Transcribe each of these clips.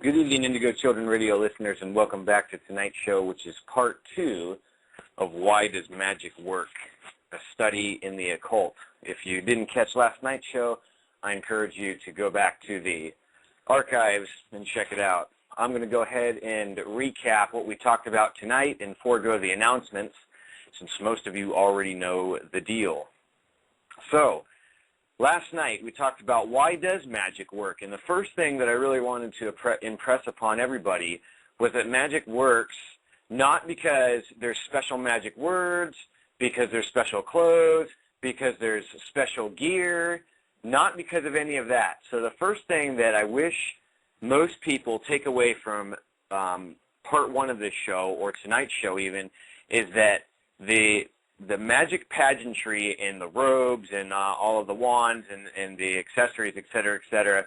Good evening, Indigo Children Radio listeners, and welcome back to tonight's show, which is part 2 of Why Does Magic Work? A study in the occult. If you didn't catch last night's show, I encourage you to go back to the archives and check it out. I'm going to go ahead and recap what we talked about tonight and forego the announcements, since most of you already know the deal. So, last night we talked about why does magic work, and the first thing that I really wanted to impress upon everybody was that magic works not because there's special magic words, because there's special clothes, because there's special gear, not because of any of that. So the first thing that I wish most people take away from part 1 of this show, or tonight's show even, is that the magic pageantry and the robes and all of the wands and the accessories, et cetera,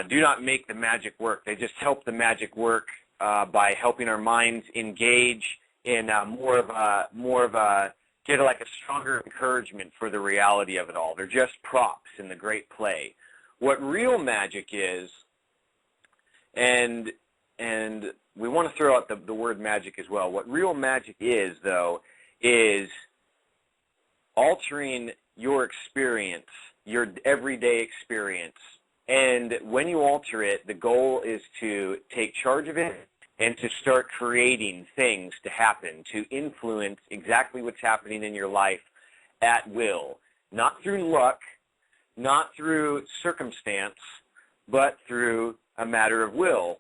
do not make the magic work. They just help the magic work by helping our minds engage in more of a get like a stronger encouragement for the reality of it all. They're just props in the great play. What real magic is, and we want to throw out the word magic as well. What real magic is, though, is altering your experience, your everyday experience. And when you alter it, the goal is to take charge of it and to start creating things to happen, to influence exactly what's happening in your life at will. Not through luck, not through circumstance, but through a matter of will.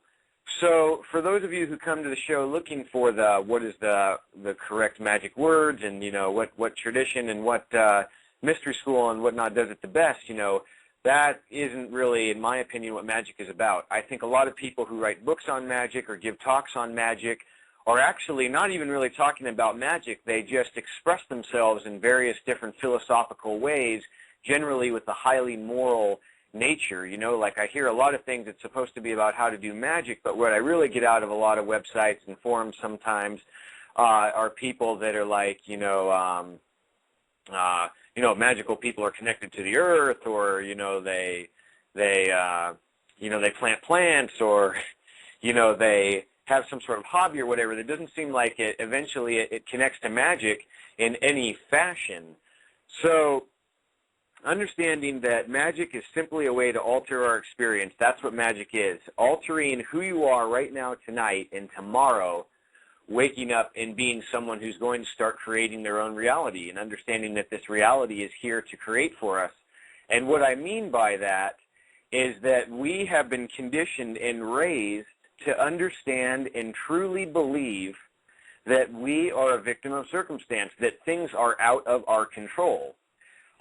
So for those of you who come to the show looking for what is the correct magic words, and what tradition and what mystery school and whatnot does it the best, that isn't really, in my opinion, what magic is about. I think a lot of people who write books on magic or give talks on magic are actually not even really talking about magic. They just express themselves in various different philosophical ways, generally with a highly moral nature. Like I hear a lot of things that's supposed to be about how to do magic, but what I really get out of a lot of websites and forums sometimes are people that are like, magical people are connected to the earth, or they plant plants, or they have some sort of hobby or whatever. That doesn't seem like eventually it connects to magic in any fashion. So understanding that magic is simply a way to alter our experience. That's what magic is. Altering who you are right now, tonight, and tomorrow, waking up and being someone who's going to start creating their own reality, and understanding that this reality is here to create for us. And what I mean by that is that we have been conditioned and raised to understand and truly believe that we are a victim of circumstance, that things are out of our control.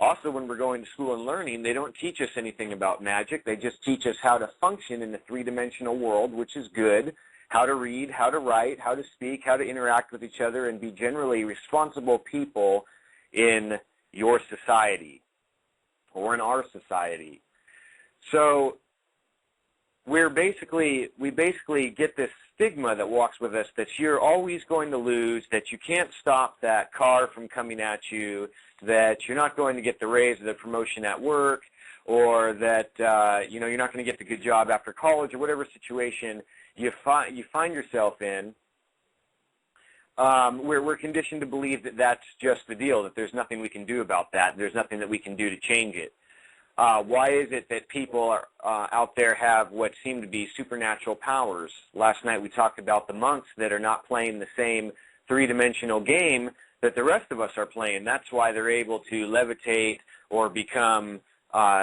Also, when we're going to school and learning, they don't teach us anything about magic. They just teach us how to function in the three-dimensional world, which is good, how to read, how to write, how to speak, how to interact with each other, and be generally responsible people in your society or in our society. So we basically get this stigma that walks with us that you're always going to lose, that you can't stop that car from coming at you, that you're not going to get the raise or the promotion at work, or that you're not going to get the good job after college, or whatever situation you find yourself in. We're conditioned to believe that that's just the deal, that there's nothing we can do about that, there's nothing that we can do to change it. Why is it that people out there have what seem to be supernatural powers? Last night we talked about the monks that are not playing the same three-dimensional game that the rest of us are playing. That's why they're able to levitate or become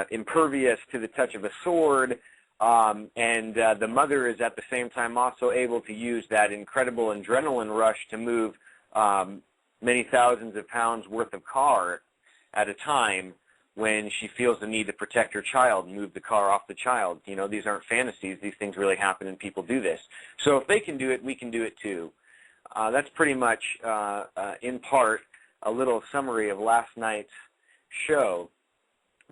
impervious to the touch of a sword. The mother is at the same time also able to use that incredible adrenaline rush to move many thousands of pounds worth of car at a time when she feels the need to protect her child and move the car off the child. These aren't fantasies. These things really happen and people do this. So if they can do it, we can do it too. That's pretty much, in part, a little summary of last night's show.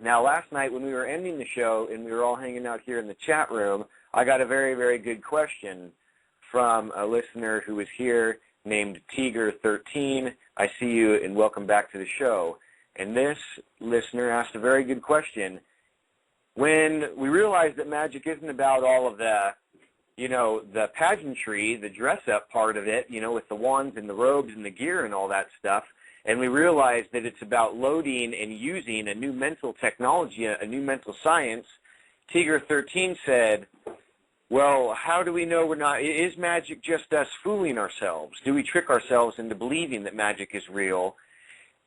Now, last night when we were ending the show and we were all hanging out here in the chat room, I got a very, very good question from a listener who was here named Tiger13. I see you and welcome back to the show. And this listener asked a very good question. when we realize that magic isn't about all of the, the pageantry, the dress-up part of it, with the wands and the robes and the gear and all that stuff, and we realize that it's about loading and using a new mental technology, a new mental science, Tiger 13 said, well, how do we know we're not, is magic just us fooling ourselves? Do we trick ourselves into believing that magic is real?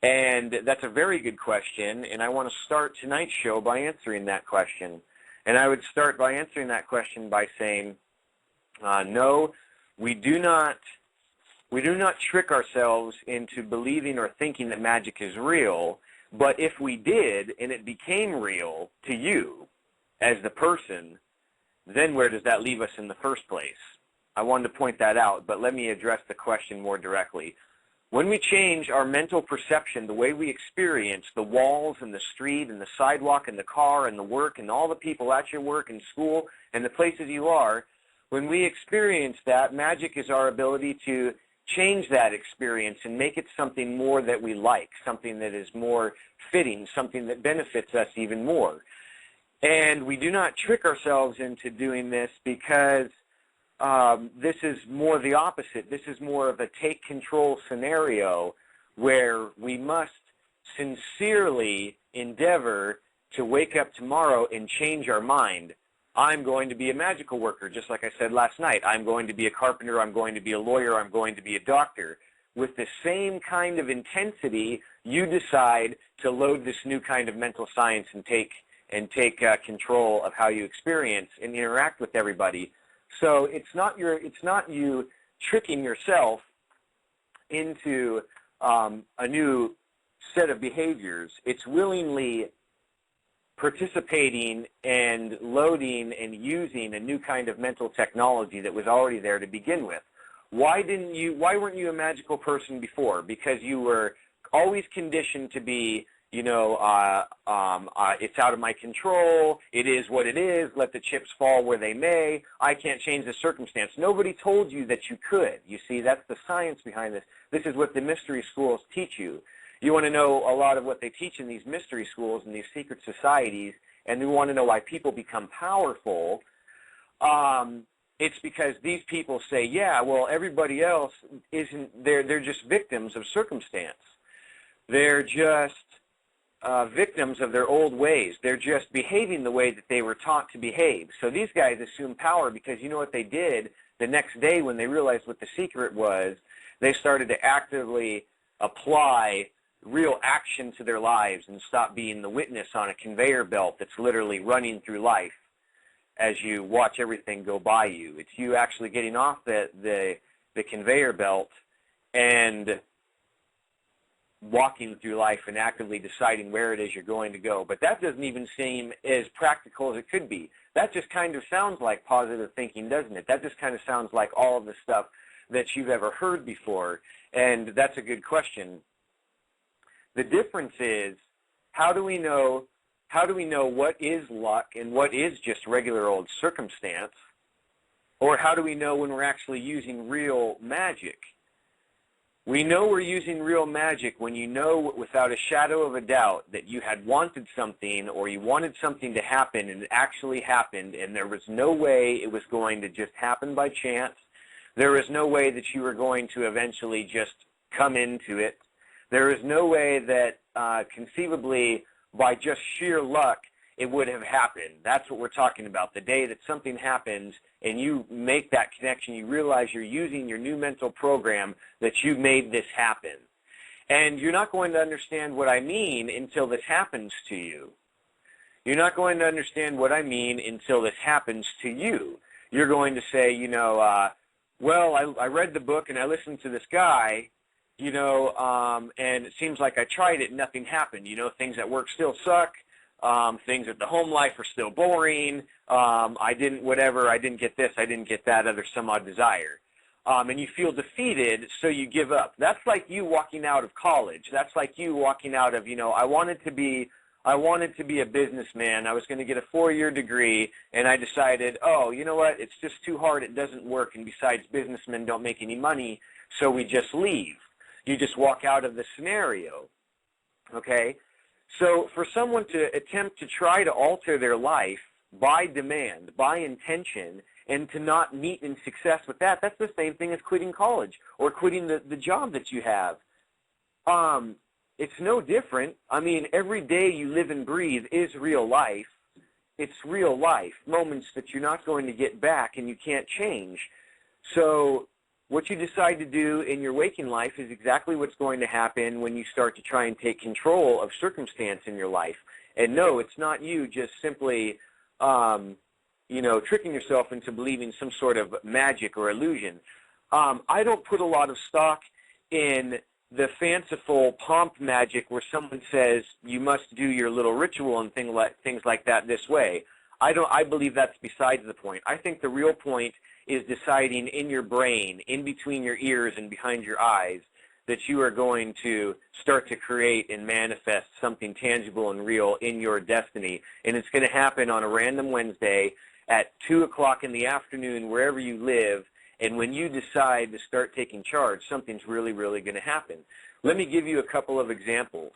And that's a very good question, and I want to start tonight's show by answering that question. And I would start by answering that question by saying, no, we do not trick ourselves into believing or thinking that magic is real, but if we did and it became real to you as the person, then where does that leave us in the first place? I wanted to point that out, but let me address the question more directly. When we change our mental perception, the way we experience the walls and the street and the sidewalk and the car and the work and all the people at your work and school and the places you are, when we experience that, magic is our ability to change that experience and make it something more that we like, something that is more fitting, something that benefits us even more. And we do not trick ourselves into doing this because this is more the opposite. This is more of a take control scenario where we must sincerely endeavor to wake up tomorrow and change our mind. I'm going to be a magical worker, just like I said last night. I'm going to be a carpenter. I'm going to be a lawyer. I'm going to be a doctor. With the same kind of intensity, you decide to load this new kind of mental science and take control of how you experience and interact with everybody. So it's not you tricking yourself into a new set of behaviors. It's willingly participating and loading and using a new kind of mental technology that was already there to begin with. Why weren't you a magical person before? Because you were always conditioned to be, it's out of my control, it is what it is, let the chips fall where they may, I can't change the circumstance. Nobody told you that you could. You see, that's the science behind this. This is what the mystery schools teach you. You want to know a lot of what they teach in these mystery schools and these secret societies, and you want to know why people become powerful. It's because these people say, yeah, well, everybody else isn't, they're just victims of circumstance. They're just victims of their old ways. They're just behaving the way that they were taught to behave. So these guys assume power because you know what they did the next day when they realized what the secret was? They started to actively apply real action to their lives and stop being the witness on a conveyor belt that's literally running through life as you watch everything go by you. It's you actually getting off the conveyor belt and walking through life and actively deciding where it is you're going to go. But that doesn't even seem as practical as it could be. That just kind of sounds like positive thinking, doesn't it? That just kind of sounds like all of the stuff that you've ever heard before, and that's a good question. The difference is, how do we know what is luck and what is just regular old circumstance? Or how do we know when we're actually using real magic? We know we're using real magic when you know without a shadow of a doubt that you had wanted something or you wanted something to happen and it actually happened, and there was no way it was going to just happen by chance. There was no way that you were going to eventually just come into it. There is no way that conceivably by just sheer luck it would have happened. That's what we're talking about. The day that something happens and you make that connection, you realize you're using your new mental program that you made this happen. And you're not going to understand what I mean until this happens to you. You're not going to understand what I mean until this happens to you. You're going to say, well, I read the book and I listened to this guy, and it seems like I tried it and nothing happened. Things at work still suck. Things at the home life are still boring. I didn't get this, I didn't get that, other some odd desire. And you feel defeated, so you give up. That's like you walking out of college. That's like you walking out of, I wanted to be a businessman. I was going to get a 4-year degree, and I decided, oh, you know what, it's just too hard, it doesn't work, and besides, businessmen don't make any money, so we just leave. You just walk out of the scenario, okay? So for someone to attempt to try to alter their life by demand, by intention, and to not meet in success with that, that's the same thing as quitting college or quitting the job that you have. It's no different. I mean, every day you live and breathe is real life. It's real life, moments that you're not going to get back and you can't change. So what you decide to do in your waking life is exactly what's going to happen when you start to try and take control of circumstance in your life. And no, it's not you just simply, you know, tricking yourself into believing some sort of magic or illusion. I don't put a lot of stock in the fanciful pomp magic where someone says you must do your little ritual and things like that this way. I believe that's besides the point. I think the real point is deciding in your brain, in between your ears and behind your eyes, that you are going to start to create and manifest something tangible and real in your destiny. And it's going to happen on a random Wednesday at 2 o'clock in the afternoon wherever you live. And when you decide to start taking charge, something's really, really going to happen. Let me give you a couple of examples.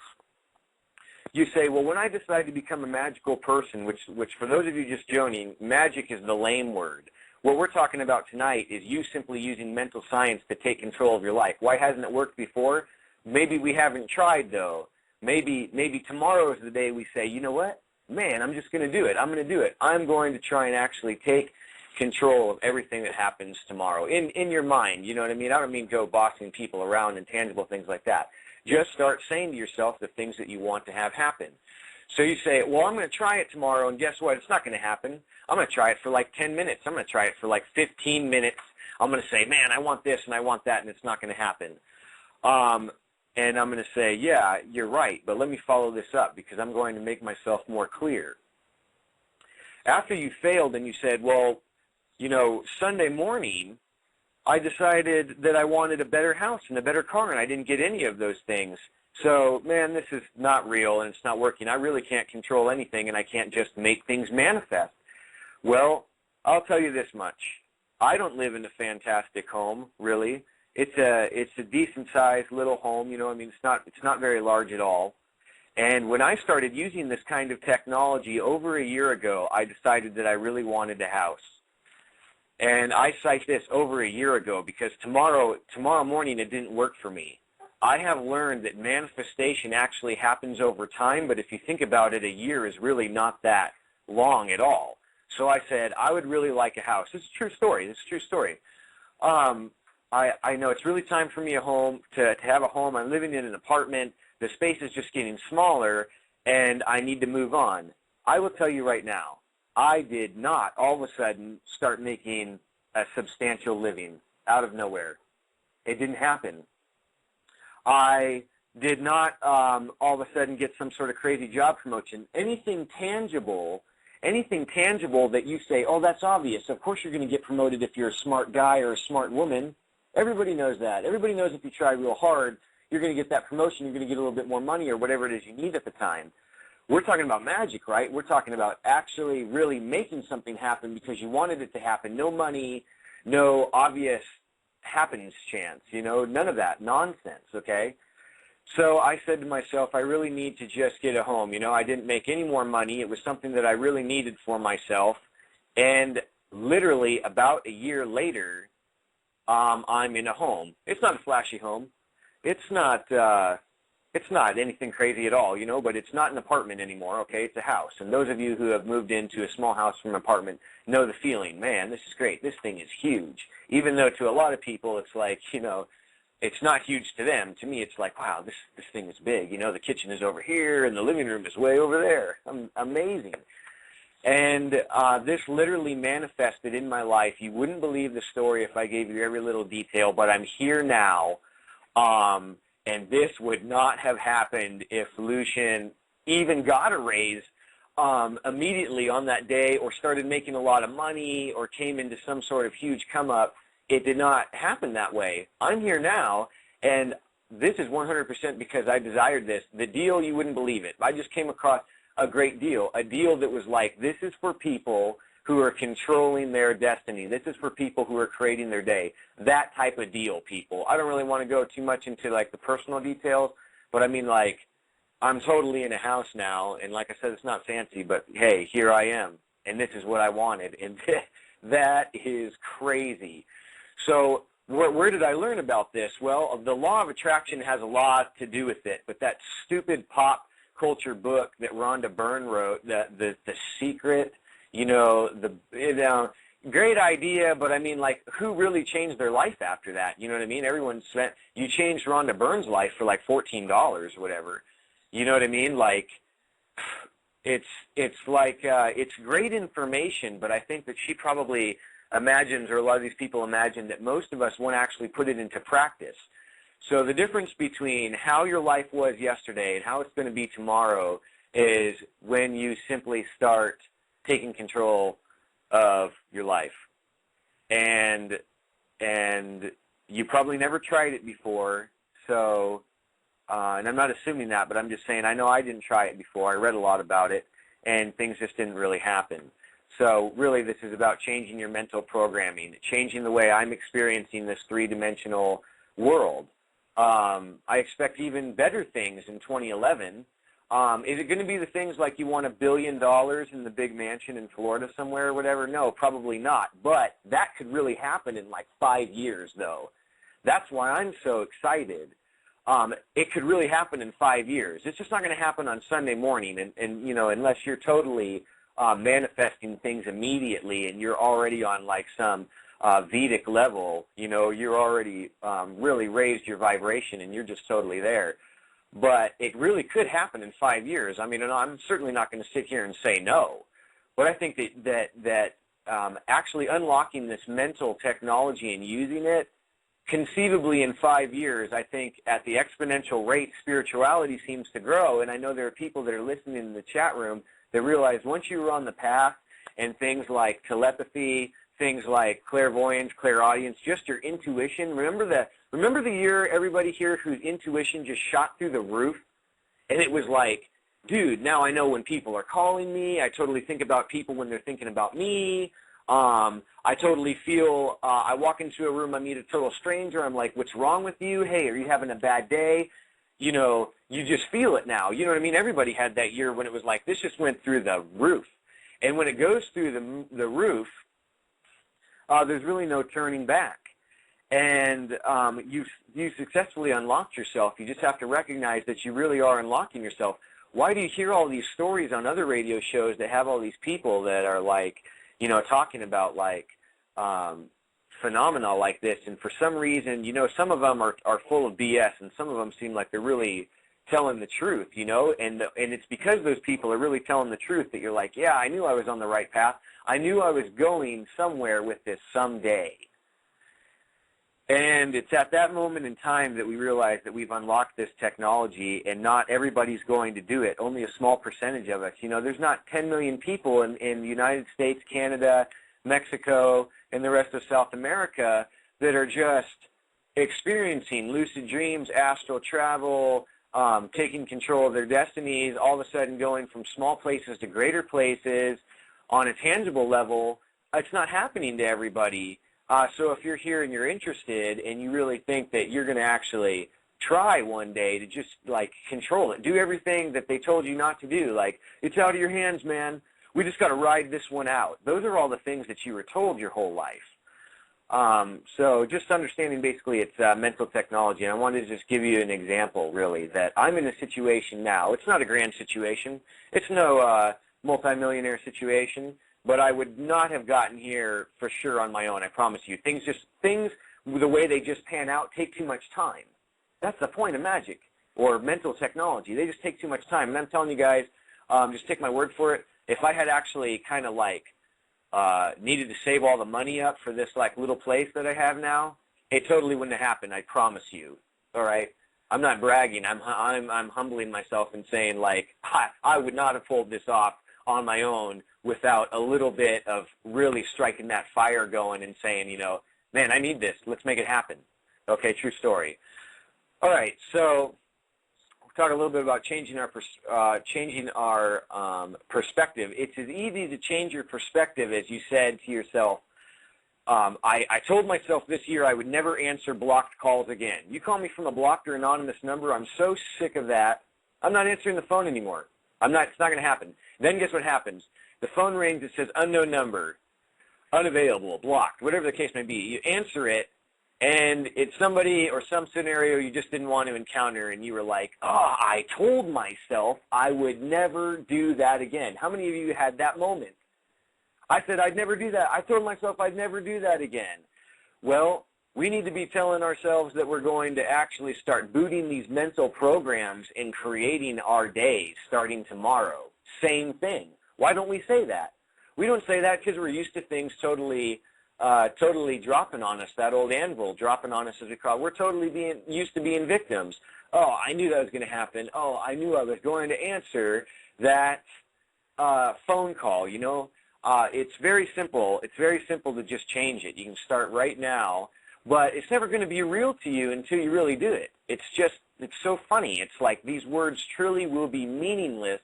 You say, well, when I decide to become a magical person, which for those of you just joining, magic is the lame word. What we're talking about tonight is you simply using mental science to take control of your life. Why hasn't it worked before? Maybe we haven't tried, though. Maybe tomorrow is the day we say, you know what? Man, I'm just going to do it. I'm going to do it. I'm going to try and actually take control of everything that happens tomorrow in your mind. You know what I mean? I don't mean go bossing people around and tangible things like that. Just start saying to yourself the things that you want to have happen. So you say, well, I'm going to try it tomorrow, and guess what? It's not going to happen. I'm going to try it for like 10 minutes. I'm going to try it for like 15 minutes. I'm going to say, man, I want this and I want that, and it's not going to happen. And I'm going to say, yeah, you're right, but let me follow this up because I'm going to make myself more clear. After you failed and you said, well, you know, Sunday morning, I decided that I wanted a better house and a better car, and I didn't get any of those things. So, man, this is not real, and it's not working. I really can't control anything, and I can't just make things manifest. Well, I'll tell you this much. I don't live in a fantastic home, really. It's a decent-sized little home. You know, I mean, it's not very large at all. And when I started using this kind of technology over a year ago, I decided that I really wanted a house. And I cite this over a year ago because tomorrow morning it didn't work for me. I have learned that manifestation actually happens over time, but if you think about it, a year is really not that long at all. So I said, I would really like a house. This is a true story. This is a true story. I know it's really time for me to have a home. I'm living in an apartment. The space is just getting smaller, and I need to move on. I will tell you right now, I did not all of a sudden start making a substantial living out of nowhere. It didn't happen. I did not all of a sudden get some sort of crazy job promotion. Anything tangible that you say, oh, that's obvious. Of course you're going to get promoted if you're a smart guy or a smart woman. Everybody knows that. Everybody knows if you try real hard, you're going to get that promotion. You're going to get a little bit more money or whatever it is you need at the time. We're talking about magic, right? We're talking about actually really making something happen because you wanted it to happen. No money, no obvious happens chance, you know, none of that nonsense, okay? So I said to myself, I really need to just get a home. You know, I didn't make any more money. It was something that I really needed for myself. And literally about a year later, I'm in a home. It's not a flashy home. It's not anything crazy at all, you know, but it's not an apartment anymore, okay? It's a house. And those of you who have moved into a small house from an apartment know the feeling. Man, this is great. This thing is huge. Even though to a lot of people it's like, you know, it's not huge to them. To me, it's like, wow, this thing is big. You know, the kitchen is over here and the living room is way over there. Amazing. And this literally manifested in my life. You wouldn't believe the story if I gave you every little detail, but I'm here now. And this would not have happened if Lucian even got a raise immediately on that day or started making a lot of money or came into some sort of huge come-up. It did not happen that way. I'm here now, and this is 100% because I desired this. The deal, you wouldn't believe it. I just came across a great deal, a deal that was like, this is for people who are controlling their destiny. This is for people who are creating their day. That type of deal, people. I don't really want to go too much into like the personal details, but I mean like I'm totally in a house now, and like I said, it's not fancy, but hey, here I am, and this is what I wanted, and that is crazy. So where did I learn about this? Well, the law of attraction has a lot to do with it, but that stupid pop culture book that Rhonda Byrne wrote, the Secret, great idea, but I mean, like, who really changed their life after that? You know what I mean? You changed Rhonda Byrne's life for like $14 or whatever. You know what I mean? Like, it's great information, but I think that she probably imagines, or a lot of these people imagine, that most of us won't actually put it into practice. So the difference between how your life was yesterday and how it's going to be tomorrow is when you simply start taking control of your life. And you probably never tried it before, so and I'm not assuming that, but I'm just saying I know I didn't try it before. I read a lot about it, and things just didn't really happen. So really this is about changing your mental programming, changing the way I'm experiencing this three-dimensional world. I expect even better things in 2011. Is it going to be the things like you want $1 billion in the big mansion in Florida somewhere or whatever? No, probably not. But that could really happen in like 5 years, though. That's why I'm so excited. It could really happen in 5 years. It's just not going to happen on Sunday morning, and unless you're totally manifesting things immediately and you're already on like some Vedic level, you're already really raised your vibration and you're just totally there. But it really could happen in 5 years. I mean, I'm certainly not going to sit here and say no, but I think that actually unlocking this mental technology and using it, conceivably in 5 years, I think at the exponential rate spirituality seems to grow. And I know there are people that are listening in the chat room that realize once you were on the path and things like telepathy, things like clairvoyance, clairaudience, just your intuition. Remember the year, everybody here, whose intuition just shot through the roof? And it was like, dude, now I know when people are calling me. I totally think about people when they're thinking about me. I totally feel, I walk into a room, I meet a total stranger, I'm like, what's wrong with you? Hey, are you having a bad day? You just feel it now. You know what I mean? Everybody had that year when it was like, this just went through the roof. And when it goes through the roof, there's really no turning back. And you've successfully unlocked yourself. You just have to recognize that you really are unlocking yourself. Why do you hear all these stories on other radio shows that have all these people that are like, talking about like phenomena like this? And for some reason, some of them are full of BS, and some of them seem like they're really telling the truth, and it's because those people are really telling the truth that you're like, yeah, I knew I was on the right path. I knew I was going somewhere with this someday. And it's at that moment in time that we realize that we've unlocked this technology, and not everybody's going to do it. Only a small percentage of us. There's not 10 million people in the United States, Canada, Mexico, and the rest of South America that are just experiencing lucid dreams, astral travel, taking control of their destinies, all of a sudden going from small places to greater places on a tangible level. It's not happening to everybody. So if you're here and you're interested and you really think that you're going to actually try one day to just like control it, do everything that they told you not to do, like, it's out of your hands, man, we just got to ride this one out. Those are all the things that you were told your whole life. So just understanding basically it's mental technology. And I wanted to just give you an example, really, that I'm in a situation now. It's not a grand situation. It's no multimillionaire situation. But I would not have gotten here for sure on my own, I promise you. Things, the way they just pan out, take too much time. That's the point of magic or mental technology. They just take too much time. And I'm telling you guys, just take my word for it, if I had actually kind of like needed to save all the money up for this like little place that I have now, it totally wouldn't have happened, I promise you. All right? I'm not bragging. I'm humbling myself and saying, like, I would not have pulled this off on my own without a little bit of really striking that fire going and saying, man, I need this. Let's make it happen. Okay, true story. All right, so we'll talk a little bit about changing our perspective. It's as easy to change your perspective as you said to yourself, I told myself this year I would never answer blocked calls again. You call me from a blocked or anonymous number, I'm so sick of that. I'm not answering the phone anymore. It's not going to happen. Then guess what happens? The phone rings, it says unknown number, unavailable, blocked, whatever the case may be. You answer it, and it's somebody or some scenario you just didn't want to encounter, and you were like, oh, I told myself I would never do that again. How many of you had that moment? I said I'd never do that. I told myself I'd never do that again. Well, we need to be telling ourselves that we're going to actually start booting these mental programs and creating our days starting tomorrow. Same thing. Why don't we say that? We don't say that because we're used to things totally dropping on us, that old anvil dropping on us as we call it. We're totally used to being victims. Oh, I knew that was going to happen. Oh, I knew I was going to answer that phone call, you know. It's very simple. It's very simple to just change it. You can start right now. But it's never going to be real to you until you really do it. It's so funny. It's like these words truly will be meaningless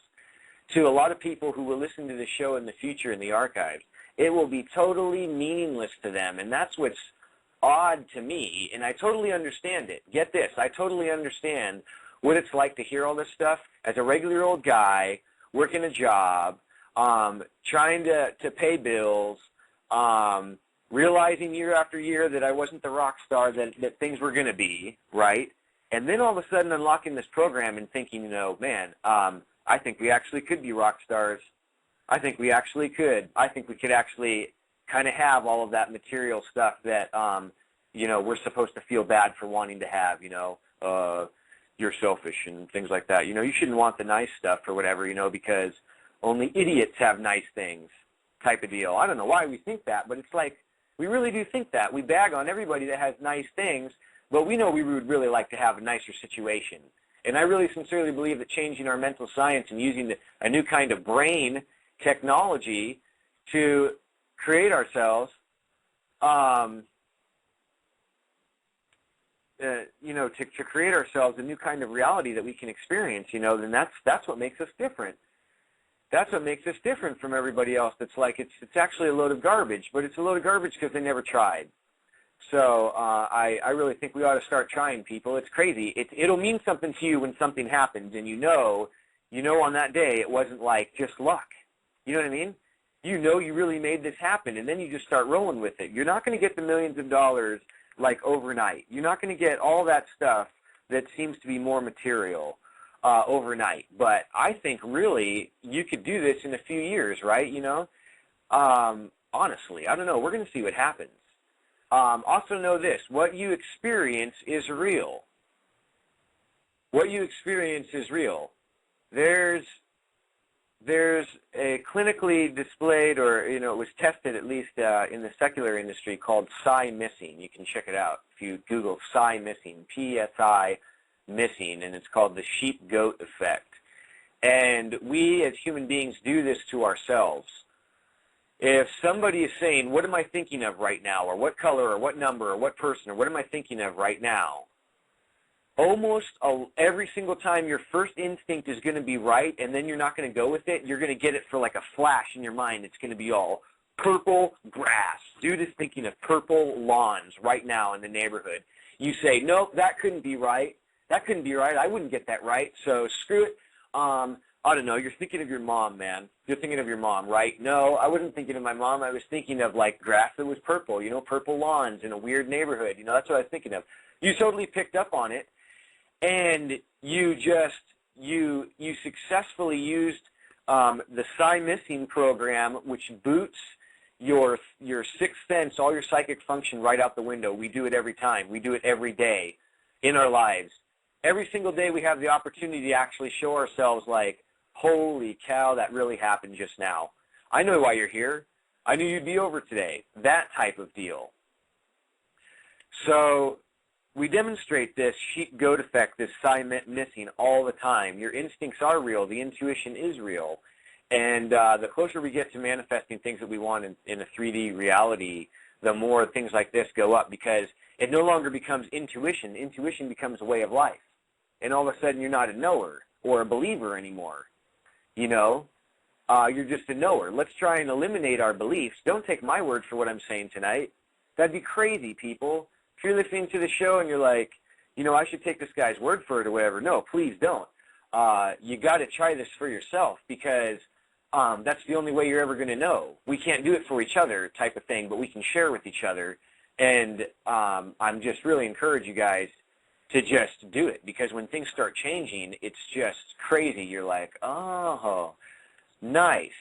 to a lot of people who will listen to the show in the future in the archives. It will be totally meaningless to them, and that's what's odd to me, and I totally understand it. Get this. I totally understand what it's like to hear all this stuff as a regular old guy working a job, trying to pay bills, realizing year after year that I wasn't the rock star that things were going to be, right? And then all of a sudden unlocking this program and thinking, you know, man, I think we actually could be rock stars. I think we actually could. I think we could actually kind of have all of that material stuff that, you know, we're supposed to feel bad for wanting to have, you know, you're selfish and things like that. You know, you shouldn't want the nice stuff or whatever, you know, because only idiots have nice things type of deal. I don't know why we think that, but it's like, we really do think that. We bag on everybody that has nice things, but we know we would really like to have a nicer situation. And I really sincerely believe that changing our mental science and using a new kind of brain technology to create ourselves, you know, to create ourselves a new kind of reality that we can experience, you know, then that's what makes us different. That's what makes us different from everybody else that's like, it's actually a load of garbage, but it's a load of garbage because they never tried. So I really think we ought to start trying, people. It's crazy. It'll mean something to you when something happens, and you know on that day it wasn't like just luck. You know what I mean? You know you really made this happen, and then you just start rolling with it. You're not going to get the millions of dollars like overnight. You're not going to get all that stuff that seems to be more material overnight. But I think really you could do this in a few years, right? You know, honestly, I don't know. We're going to see what happens. Also know this, what you experience is real. What you experience is real. There's a clinically displayed, or, you know, it was tested at least in the secular industry, called psi missing. You can check it out if you Google psi missing, P-S-I missing, and it's called the sheep-goat effect. And we as human beings do this to ourselves. If somebody is saying, what am I thinking of right now, or what color, or what number, or what person, or what am I thinking of right now, almost every single time your first instinct is going to be right, and then you're not going to go with it, you're going to get it for like a flash in your mind. It's going to be all purple grass. Dude is thinking of purple lawns right now in the neighborhood. You say, nope, that couldn't be right. That couldn't be right. I wouldn't get that right, so screw it. I don't know, you're thinking of your mom, man. You're thinking of your mom, right? No, I wasn't thinking of my mom. I was thinking of, like, grass that was purple, you know, purple lawns in a weird neighborhood. You know, that's what I was thinking of. You totally picked up on it, and you successfully used the psi missing program, which boots your sixth sense, all your psychic function right out the window. We do it every time. We do it every day in our lives. Every single day we have the opportunity to actually show ourselves like, holy cow, that really happened just now. I know why you're here. I knew you'd be over today. That type of deal. So we demonstrate this sheep-goat effect, this psi missing all the time. Your instincts are real. The intuition is real. And the closer we get to manifesting things that we want in a 3D reality, the more things like this go up, because it no longer becomes intuition. Intuition becomes a way of life. And all of a sudden you're not a knower or a believer anymore. You know, you're just a knower. Let's try and eliminate our beliefs. Don't take my word for what I'm saying tonight. That'd be crazy, people. If you're listening to the show and you're like, you know, I should take this guy's word for it or whatever. No, please don't. you got to try this for yourself, because that's the only way you're ever going to know. We can't do it for each other type of thing, but we can share with each other. And I'm just really encourage you guys to just do it, because when things start changing, it's just crazy. You're like, oh, nice.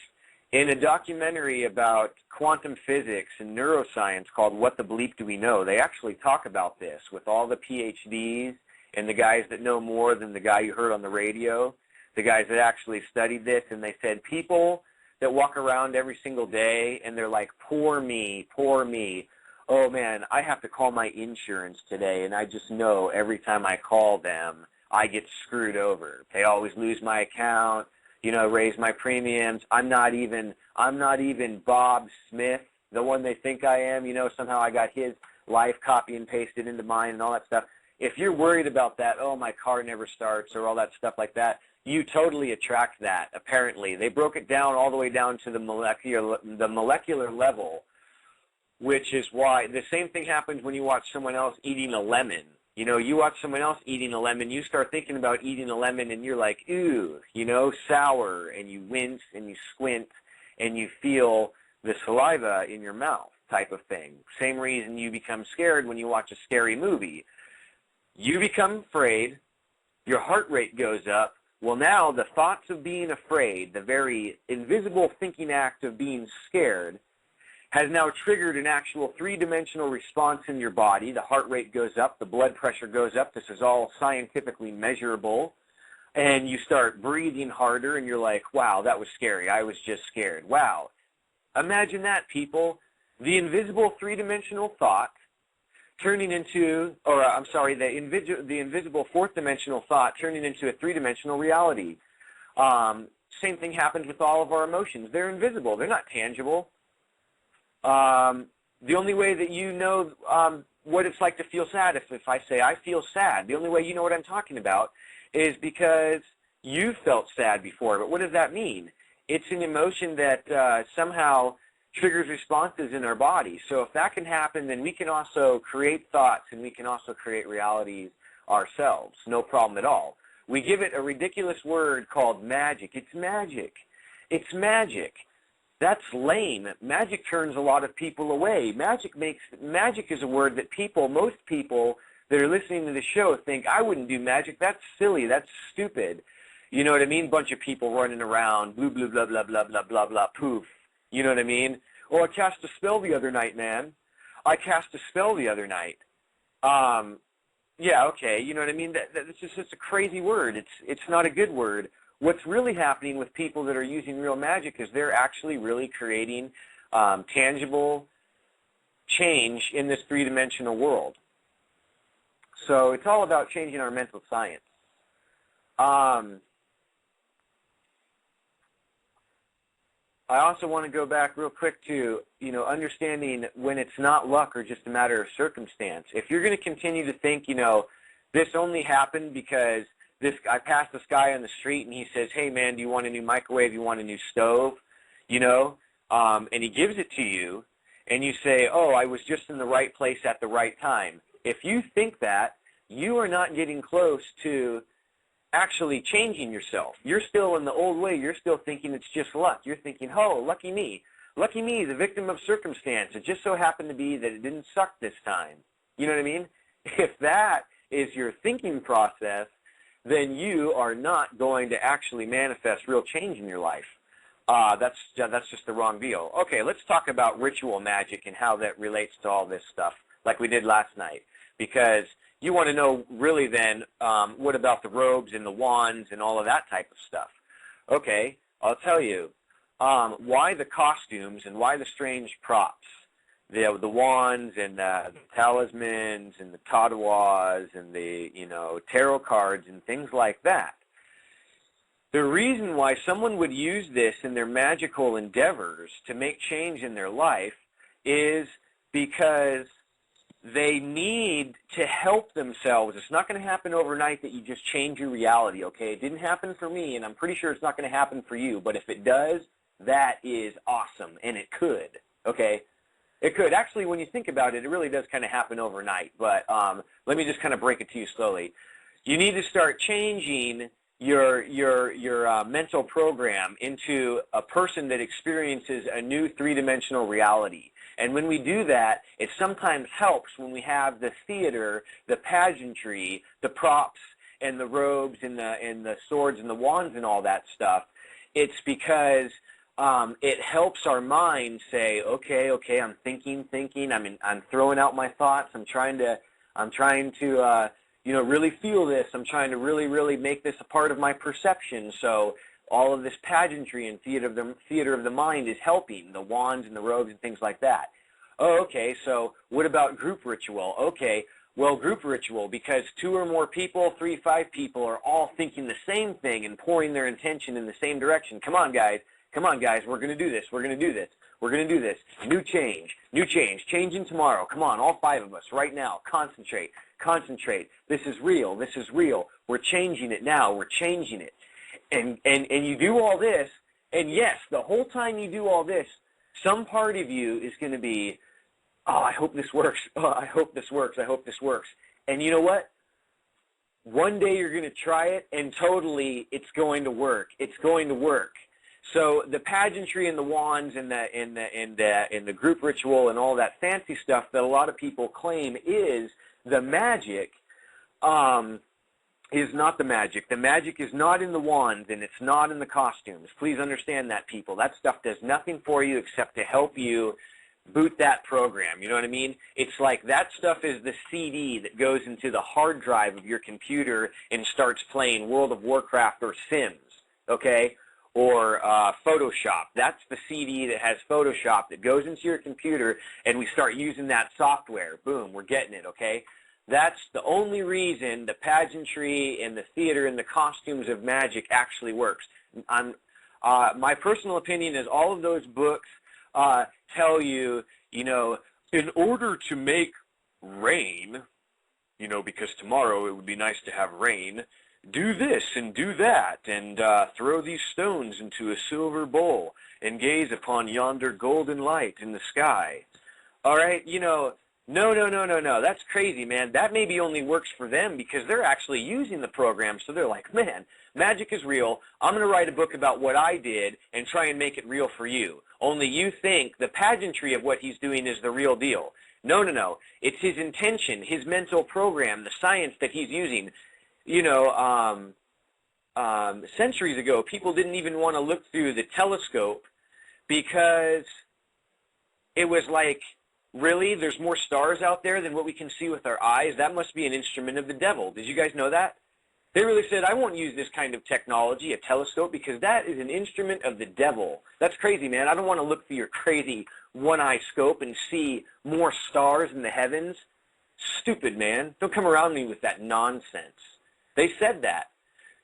In a documentary about quantum physics and neuroscience called What the Bleep Do We Know, they actually talk about this with all the PhDs and the guys that know more than the guy you heard on the radio, the guys that actually studied this, and they said people that walk around every single day and they're like, poor me, poor me. Oh, man, I have to call my insurance today, and I just know every time I call them, I get screwed over. They always lose my account, you know, raise my premiums. I'm not even Bob Smith, the one they think I am. You know, somehow I got his life copy and pasted into mine and all that stuff. If you're worried about that, oh, my car never starts or all that stuff like that, you totally attract that, apparently. They broke it down all the way down to the molecular level, which is why the same thing happens when you watch someone else eating a lemon. You know, you watch someone else eating a lemon, you start thinking about eating a lemon, and you're like, ooh, you know, sour, and you wince and you squint, and you feel the saliva in your mouth type of thing. Same reason you become scared when you watch a scary movie. You become afraid, your heart rate goes up. Well, now the thoughts of being afraid, the very invisible thinking act of being scared, has now triggered an actual three-dimensional response in your body. The heart rate goes up, the blood pressure goes up. This is all scientifically measurable. And you start breathing harder, and you're like, wow, that was scary. I was just scared. Wow. Imagine that, people. The invisible three-dimensional thought turning into, or I'm sorry, the invisible fourth-dimensional thought turning into a three-dimensional reality. Same thing happens with all of our emotions. They're invisible. They're not tangible. The only way that you know what it's like to feel sad, if I say I feel sad, the only way you know what I'm talking about is because you felt sad before. But what does that mean? It's an emotion that somehow triggers responses in our body. So if that can happen, then we can also create thoughts and we can also create realities ourselves. No problem at all. We give it a ridiculous word called magic. It's magic. It's magic. That's lame. Magic turns a lot of people away. Magic is a word that most people that are listening to the show think, I wouldn't do magic. That's silly. That's stupid. You know what I mean? Bunch of people running around, blah, blah, blah, blah, blah, blah, blah, blah, poof. You know what I mean? Oh, I cast a spell the other night, man. I cast a spell the other night. Yeah, okay. You know what I mean? That's just a crazy word. It's not a good word. What's really happening with people that are using real magic is they're actually really creating tangible change in this three-dimensional world. So it's all about changing our mental science. I also want to go back real quick to, you know, understanding when it's not luck or just a matter of circumstance. If you're going to continue to think, you know, this only happened because I passed this guy on the street and he says, hey, man, do you want a new microwave? You want a new stove? You know, and he gives it to you and you say, oh, I was just in the right place at the right time. If you think that, you are not getting close to actually changing yourself. You're still in the old way. You're still thinking it's just luck. You're thinking, oh, lucky me. Lucky me, the victim of circumstance. It just so happened to be that it didn't suck this time. You know what I mean? If that is your thinking process, then you are not going to actually manifest real change in your life. That's just the wrong deal. Okay, let's talk about ritual magic and how that relates to all this stuff like we did last night. Because you want to know really then what about the robes and the wands and all of that type of stuff. Okay, I'll tell you why the costumes and why the strange props, the wands and the talismans and the tadowas and the, you know, tarot cards and things like that. The reason why someone would use this in their magical endeavors to make change in their life is because they need to help themselves. It's not going to happen overnight that you just change your reality, okay? It didn't happen for me, and I'm pretty sure it's not going to happen for you. But if it does, that is awesome, and it could, okay? It could. Actually, when you think about it, it really does kind of happen overnight. But let me just kind of break it to you slowly. You need to start changing your mental program into a person that experiences a new three-dimensional reality. And when we do that, it sometimes helps when we have the theater, the pageantry, the props, and the robes, and the swords and the wands and all that stuff. It's because it helps our mind say, okay, I'm thinking, I'm throwing out my thoughts, I'm trying to really feel this. I'm trying to really make this a part of my perception. So all of this pageantry and theater of the mind is helping, the wands and the robes and things like that. Oh, okay, so what about group ritual? Okay, well, group ritual, because 2 or more people, 3, 5 people are all thinking the same thing and pouring their intention in the same direction. Come on, guys, we're going to do this, we're going to do this, we're going to do this. New change, changing tomorrow. Come on, all 5 of us, right now, concentrate. This is real, we're changing it now, we're changing it. And you do all this, and yes, the whole time you do all this, some part of you is going to be, oh, I hope this works, oh, I hope this works. And you know what? One day you're going to try it, and totally it's going to work. So the pageantry and the wands and the group ritual and all that fancy stuff that a lot of people claim is the magic, is not the magic. The magic is not in the wands, and it's not in the costumes. Please understand that, people. That stuff does nothing for you except to help you boot that program. You know what I mean? It's like that stuff is the CD that goes into the hard drive of your computer and starts playing World of Warcraft or Sims, okay? Or Photoshop. That's the CD that has Photoshop that goes into your computer, and we start using that software. Boom, we're getting it, okay? That's the only reason the pageantry and the theater and the costumes of magic actually works. My personal opinion is all of those books tell you, in order to make rain, because tomorrow it would be nice to have rain, do this and do that, and throw these stones into a silver bowl and gaze upon yonder golden light in the sky. All right, no. That's crazy, man. That maybe only works for them because they're actually using the program, so they're like, man, magic is real. I'm going to write a book about what I did and try and make it real for you. Only you think the pageantry of what he's doing is the real deal. No. It's his intention, his mental program, the science that he's using. Centuries ago, people didn't even want to look through the telescope because it was like, really? There's more stars out there than what we can see with our eyes? That must be an instrument of the devil. Did you guys know that? They really said, I won't use this kind of technology, a telescope, because that is an instrument of the devil. That's crazy, man. I don't want to look through your crazy one-eye scope and see more stars in the heavens. Stupid, man. Don't come around me with that nonsense. They said that.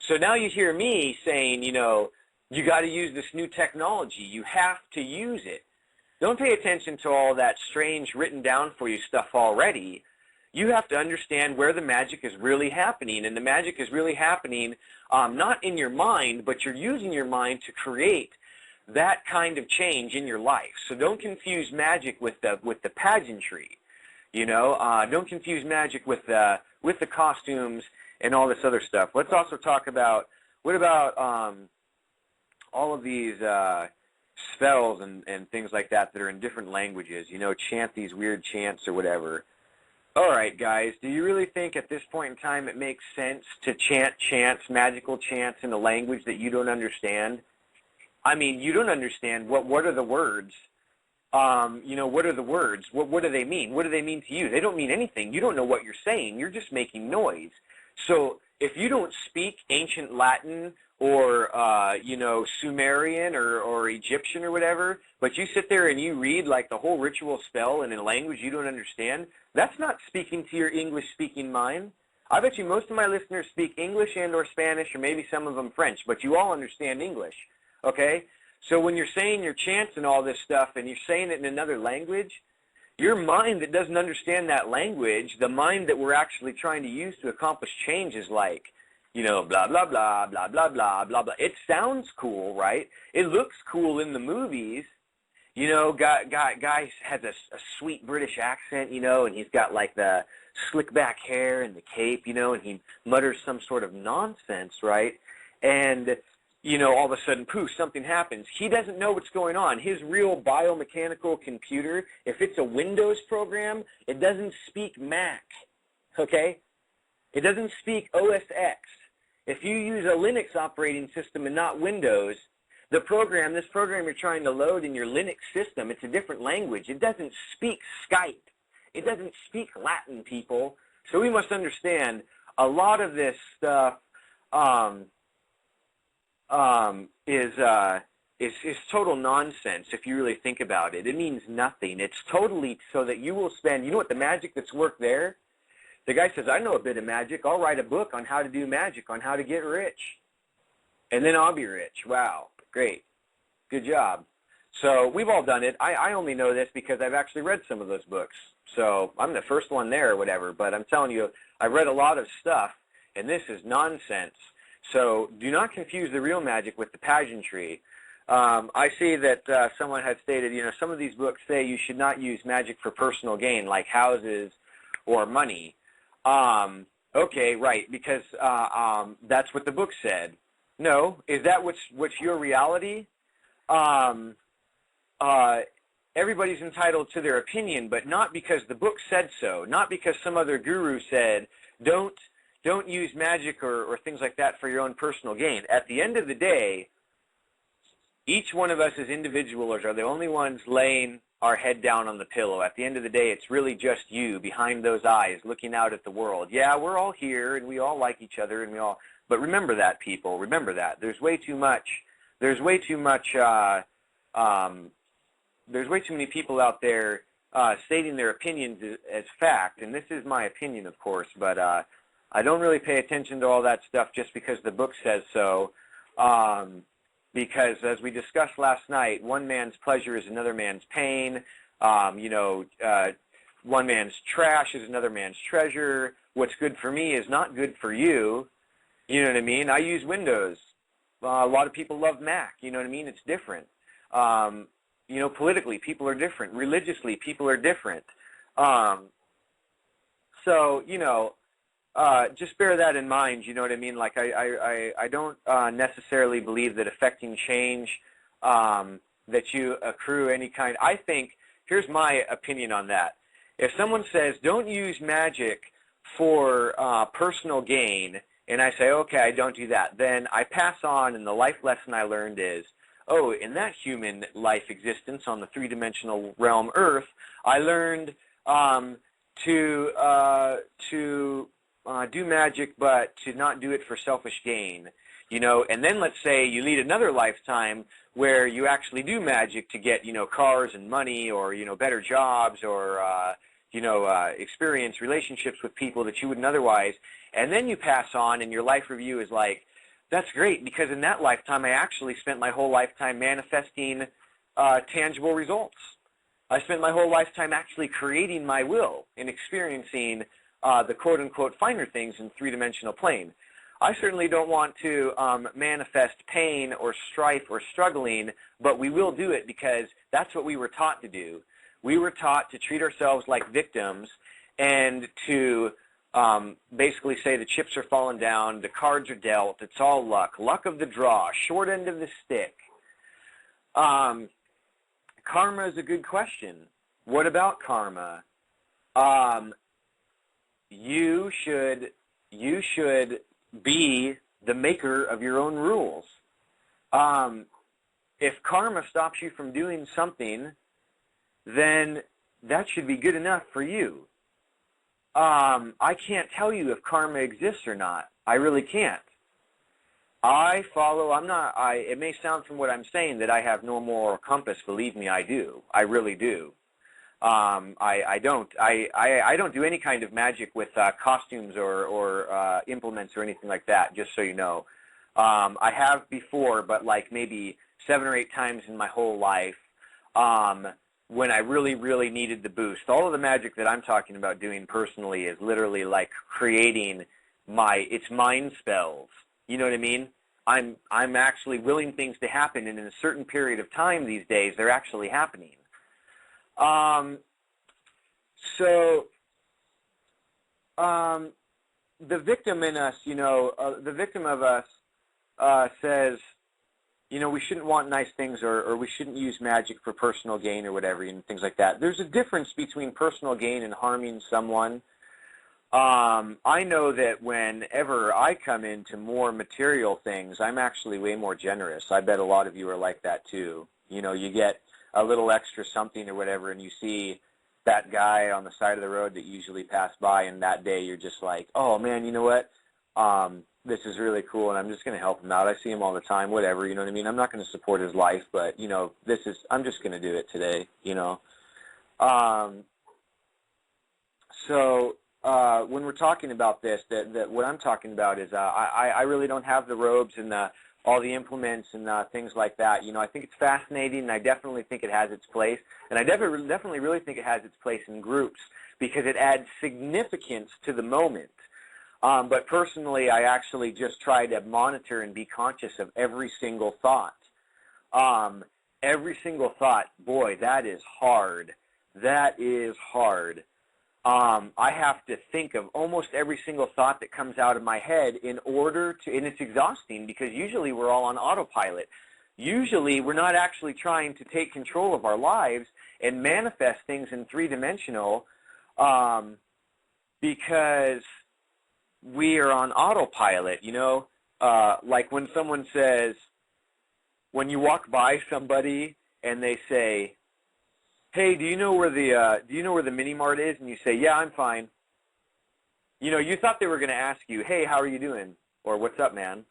So now you hear me saying, you got to use this new technology. You have to use it. Don't pay attention to all that strange written down for you stuff already. You have to understand where the magic is really happening, and the magic is really happening not in your mind, but you're using your mind to create that kind of change in your life. So don't confuse magic with the pageantry. Don't confuse magic with the costumes and all this other stuff. Let's also talk about what about all of these spells and things like that are in different languages, chant these weird chants or whatever. All right, guys, do you really think at this point in time it makes sense to chant chants, magical chants in a language that you don't understand? I mean, you don't understand what are the words? What are the words? What do they mean? What do they mean to you? They don't mean anything. You don't know what you're saying. You're just making noise. So if you don't speak ancient Latin or, Sumerian or Egyptian or whatever, but you sit there and you read like the whole ritual spell in a language you don't understand, that's not speaking to your English-speaking mind. I bet you most of my listeners speak English and or Spanish or maybe some of them French, but you all understand English, okay? So when you're saying your chants and all this stuff and you're saying it in another language, your mind that doesn't understand that language, the mind that we're actually trying to use to accomplish change is like, blah, blah, blah, blah, blah, blah, blah, blah. It sounds cool, right? It looks cool in the movies. Guy has a sweet British accent, and he's got like the slick back hair and the cape, and he mutters some sort of nonsense, right? and all of a sudden, poof, something happens. He doesn't know what's going on. His real biomechanical computer, if it's a Windows program, it doesn't speak Mac, okay? It doesn't speak OS X. If you use a Linux operating system and not Windows, this program you're trying to load in your Linux system, it's a different language. It doesn't speak Skype. It doesn't speak Latin, people. So we must understand a lot of this stuff is total nonsense if you really think about it. It means nothing. It's totally so that you will spend, what the magic that's worked there? The guy says, I know a bit of magic. I'll write a book on how to do magic, on how to get rich. And then I'll be rich. Wow, great. Good job. So we've all done it. I only know this because I've actually read some of those books. So I'm the first one there or whatever. But I'm telling you, I've read a lot of stuff, and this is nonsense. So do not confuse the real magic with the pageantry. I see that someone had stated, some of these books say you should not use magic for personal gain, like houses or money. Okay, right, because that's what the book said. No, is that what's your reality? Everybody's entitled to their opinion, but not because the book said so, not because some other guru said, don't use magic or things like that for your own personal gain. At the end of the day, each one of us as individuals are the only ones laying our head down on the pillow. At the end of the day, it's really just you behind those eyes looking out at the world. Yeah, we're all here and we all like each other but remember that, people. Remember that. There's way too many people out there stating their opinions as fact, and this is my opinion, of course, but I don't really pay attention to all that stuff just because the book says so, because as we discussed last night, one man's pleasure is another man's pain. One man's trash is another man's treasure. What's good for me is not good for you. You know what I mean? I use Windows. A lot of people love Mac. You know what I mean? It's different. Politically, people are different. Religiously, people are different. Just bear that in mind, you know what I mean? Like, I don't necessarily believe that affecting change, that you accrue any kind. I think, here's my opinion on that. If someone says, don't use magic for personal gain, and I say, okay, I don't do that, then I pass on, and the life lesson I learned is, oh, in that human life existence on the three-dimensional realm Earth, I learned to do magic, but to not do it for selfish gain, and then let's say you lead another lifetime where you actually do magic to get, cars and money or, better jobs or, experience relationships with people that you wouldn't otherwise, and then you pass on and your life review is like, that's great, because in that lifetime I actually spent my whole lifetime manifesting tangible results. I spent my whole lifetime actually creating my will and experiencing the quote-unquote finer things in three-dimensional plane. I certainly don't want to manifest pain or strife or struggling, but we will do it because that's what we were taught to do. We were taught to treat ourselves like victims and to basically say the chips are falling down, the cards are dealt, it's all luck, luck of the draw, short end of the stick. Karma is a good question. What about karma? You should be the maker of your own rules. If karma stops you from doing something, then that should be good enough for you. I can't tell you if karma exists or not. I really can't. It may sound from what I'm saying that I have no moral compass. Believe me, I do. I really do. I don't do any kind of magic with costumes or implements or anything like that, just so you know. I have before, but like maybe 7 or 8 times in my whole life when I really, really needed the boost. All of the magic that I'm talking about doing personally is literally like creating it's mind spells. You know what I mean? I'm actually willing things to happen, and in a certain period of time these days, they're actually happening. The victim in us, the victim of us, says, you know, we shouldn't want nice things, or we shouldn't use magic for personal gain or whatever, and things like that. There's a difference between personal gain and harming someone. I know that whenever I come into more material things, I'm actually way more generous. I bet a lot of you are like that too. You know, you get a little extra something or whatever, and you see that guy on the side of the road that you usually pass by, and that day you're just like, oh man, you know what? This is really cool, and I'm just going to help him out. I see him all the time, whatever, you know what I mean? I'm not going to support his life, but, you know, I'm just going to do it today, you know? When we're talking about this, what I'm talking about is I really don't have the robes and all the implements and things like that. You know, I think it's fascinating, and I definitely think it has its place. And I definitely really think it has its place in groups because it adds significance to the moment. But personally, I actually just try to monitor and be conscious of every single thought. Every single thought, boy, that is hard. That is hard. I have to think of almost every single thought that comes out of my head in order to, and it's exhausting because usually we're all on autopilot. Usually we're not actually trying to take control of our lives and manifest things in three-dimensional because we are on autopilot, you know, like when someone says, when you walk by somebody and they say, hey, do you know where the mini mart is? And you say, yeah, I'm fine. You know, you thought they were going to ask you, hey, how are you doing? Or what's up, man?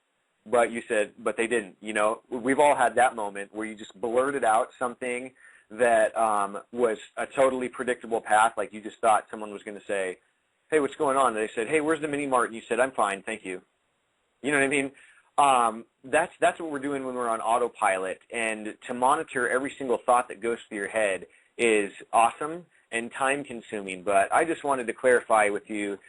But you said, but they didn't. You know, we've all had that moment where you just blurted out something that was a totally predictable path. Like you just thought someone was going to say, hey, what's going on? And they said, hey, where's the mini mart? And you said, I'm fine, thank you. You know what I mean? That's what we're doing when we're on autopilot. And to monitor every single thought that goes through your head is awesome and time-consuming. But I just wanted to clarify with you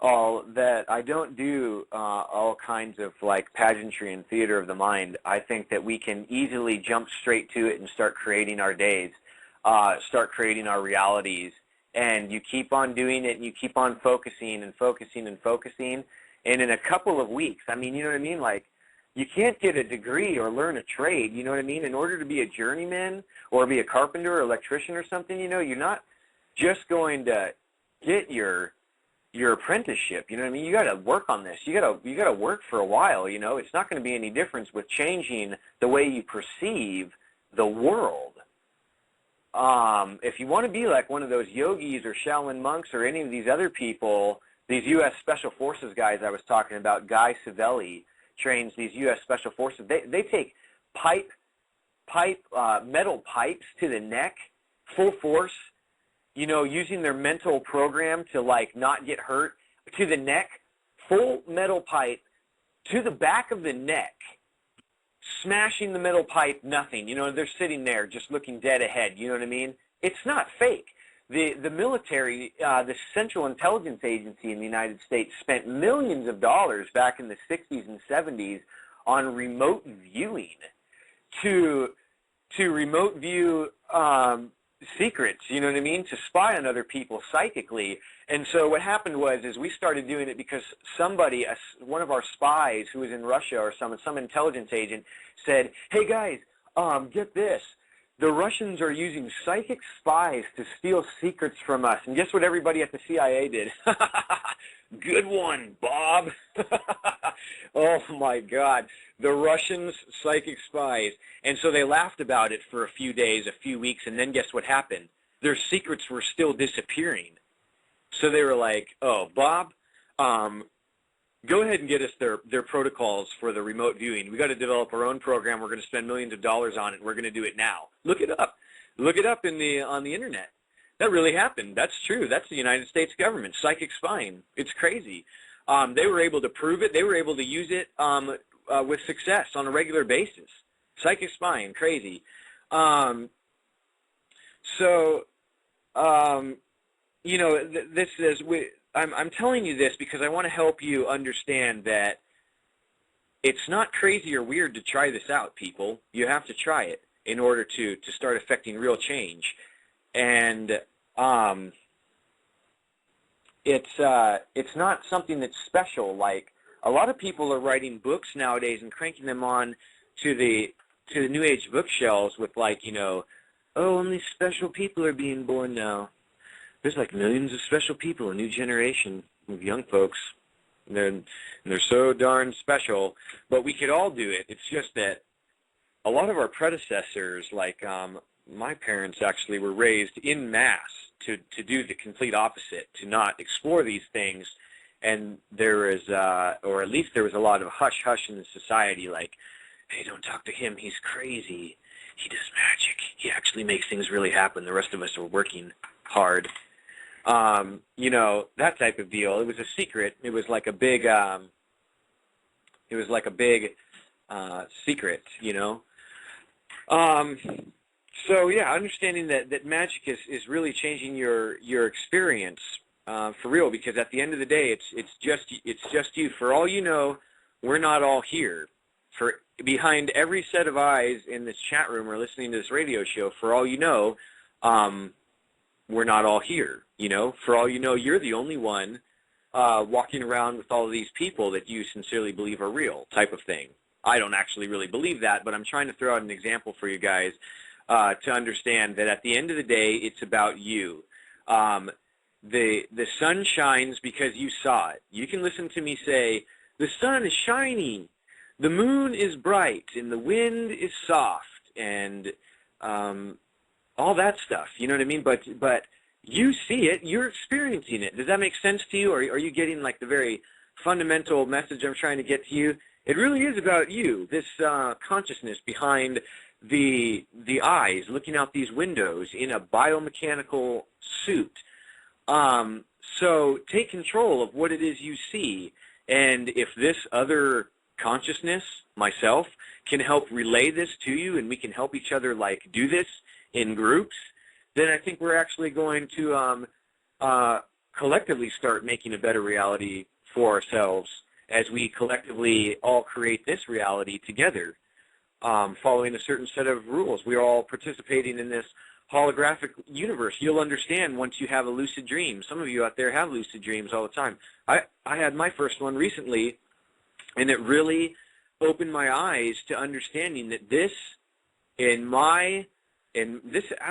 all that I don't do all kinds of like pageantry and theater of the mind. I think that we can easily jump straight to it and start creating our days, start creating our realities. And you keep on doing it, and you keep on focusing and focusing and focusing. And in a couple of weeks, I mean, you know what I mean? Like, you can't get a degree or learn a trade, you know what I mean? In order to be a journeyman or be a carpenter or electrician or something, you know, you're not just going to get your apprenticeship, you know what I mean? You got to work on this. You got to work for a while, you know? It's not going to be any difference with changing the way you perceive the world. If you want to be like one of those yogis or Shaolin monks or any of these other people, these U.S. Special Forces guys I was talking about, Guy Savelli trains these U.S. Special Forces. They take metal pipes to the neck, full force, you know, using their mental program to like not get hurt, to the neck, full metal pipe to the back of the neck, smashing the metal pipe, nothing. You know, they're sitting there just looking dead ahead. You know what I mean? It's not fake. The military, the Central Intelligence Agency in the United States spent millions of dollars back in the 60s and 70s on remote viewing to remote view secrets, you know what I mean, to spy on other people psychically. And so what happened was we started doing it because somebody, one of our spies who was in Russia or some intelligence agent said, hey guys, get this. The Russians are using psychic spies to steal secrets from us. And guess what everybody at the CIA did? Good one, Bob. Oh, my God. The Russians, psychic spies. And so they laughed about it for a few days, a few weeks, and then guess what happened? Their secrets were still disappearing. So they were like, oh, Bob, go ahead and get us their protocols for the remote viewing. We got to develop our own program. We're going to spend millions of dollars on it. We're going to do it now. Look it up. Look it up on the internet. That really happened. That's true. That's the United States government, psychic spying. It's crazy. They were able to prove it. They were able to use it with success on a regular basis. Psychic spying, crazy. You know, this is I'm telling you this because I want to help you understand that it's not crazy or weird to try this out, people. You have to try it in order to start affecting real change. And it's not something that's special like a lot of people are writing books nowadays and cranking them on to the New Age bookshelves with, like, you know, oh, only special people are being born now. There's like millions of special people, a new generation of young folks. And they're so darn special, but we could all do it. It's just that a lot of our predecessors, like my parents actually were raised in mass to do the complete opposite, to not explore these things. And there is, or at least there was a lot of hush-hush in the society, like, hey, don't talk to him, he's crazy. He does magic. He actually makes things really happen. The rest of us are working hard. You know, that type of deal. It was a secret. It was like a big, secret, you know. So yeah, understanding that magic is really changing your experience for real, because at the end of the day, it's just you. For all you know, we're not all here. For behind every set of eyes in this chat room or listening to this radio show, for all you know, we're not all here. You know, for all you know, you're the only one walking around with all of these people that you sincerely believe are real, type of thing. I don't actually really believe that, but I'm trying to throw out an example for you guys to understand that at the end of the day, it's about you. The sun shines because you saw it. You can listen to me say, the sun is shiny, the moon is bright, and the wind is soft, and all that stuff. You know what I mean? But you see it, you're experiencing it. Does that make sense to you? Or are you getting like the very fundamental message I'm trying to get to you? It really is about you, this consciousness behind the eyes, looking out these windows in a biomechanical suit. So take control of what it is you see. And if this other consciousness, myself, can help relay this to you, and we can help each other like do this in groups, then I think we're actually going to collectively start making a better reality for ourselves as we collectively all create this reality together, following a certain set of rules. We are all participating in this holographic universe. You'll understand once you have a lucid dream. Some of you out there have lucid dreams all the time. I had my first one recently, and it really opened my eyes to understanding that this, I'm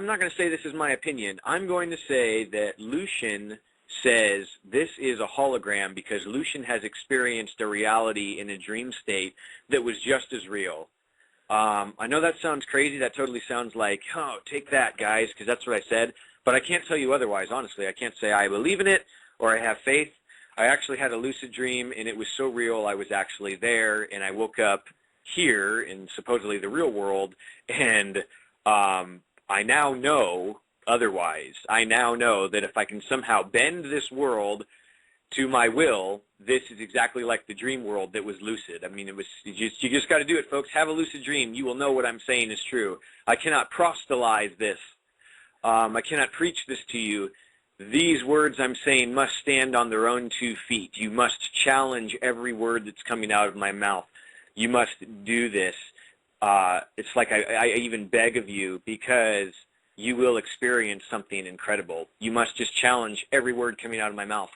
not going to say this is my opinion. I'm going to say that Lucian says this is a hologram because Lucian has experienced a reality in a dream state that was just as real. I know that sounds crazy. That totally sounds like, oh, take that, guys, because that's what I said. But I can't tell you otherwise, honestly. I can't say I believe in it or I have faith. I actually had a lucid dream, and it was so real I was actually there, and I woke up here in supposedly the real world, and I now know otherwise. I now know that if I can somehow bend this world to my will, this is exactly like the dream world that was lucid. I mean, it was you just got to do it, folks. Have a lucid dream. You will know what I'm saying is true. I cannot proselytize this. I cannot preach this to you. These words I'm saying must stand on their own 2 feet. You must challenge every word that's coming out of my mouth. You must do this. It's like I even beg of you, because you will experience something incredible. You must just challenge every word coming out of my mouth.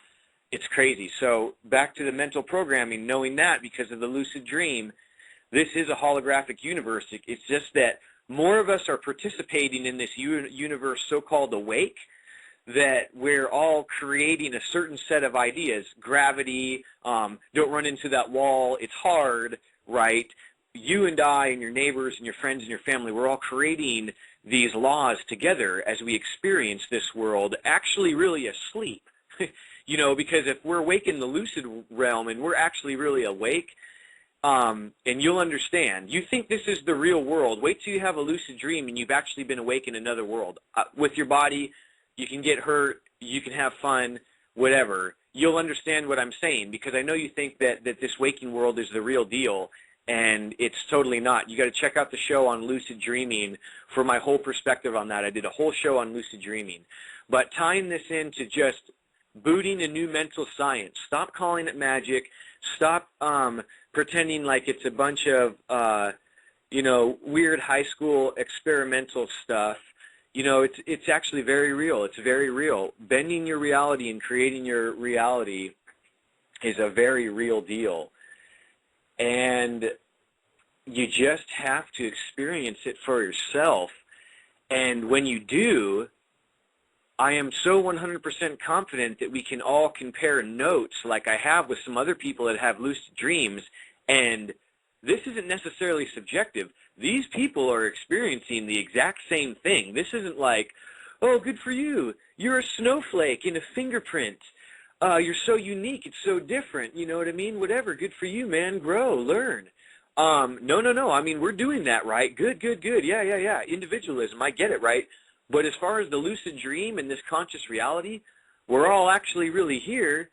It's crazy. So back to the mental programming, knowing that because of the lucid dream, this is a holographic universe. It's just that more of us are participating in this universe so-called awake, that we're all creating a certain set of ideas. Gravity, don't run into that wall, it's hard, right? You and I and your neighbors and your friends and your family, we're all creating these laws together as we experience this world actually really asleep. You know, because if we're awake in the lucid realm and we're actually really awake, and you'll understand, you think this is the real world. Wait till you have a lucid dream and you've actually been awake in another world. With your body, you can get hurt, you can have fun, whatever. You'll understand what I'm saying, because I know you think that this waking world is the real deal, and it's totally not. You got to check out the show on lucid dreaming for my whole perspective on that. I did a whole show on lucid dreaming. But tying this into just booting a new mental science. Stop calling it magic. Stop pretending like it's a bunch of, you know, weird high school experimental stuff. You know, it's actually very real. It's very real. Bending your reality and creating your reality is a very real deal. And you just have to experience it for yourself. And when you do, I am so 100% confident that we can all compare notes like I have with some other people that have lucid dreams. And this isn't necessarily subjective. These people are experiencing the exact same thing. This isn't like, oh, good for you. You're a snowflake in a fingerprint. You're so unique. It's so different. You know what I mean? Whatever. Good for you, man. Grow. Learn. No. I mean, we're doing that, right? Good. Yeah. Individualism. I get it, right? But as far as the lucid dream and this conscious reality, we're all actually really here.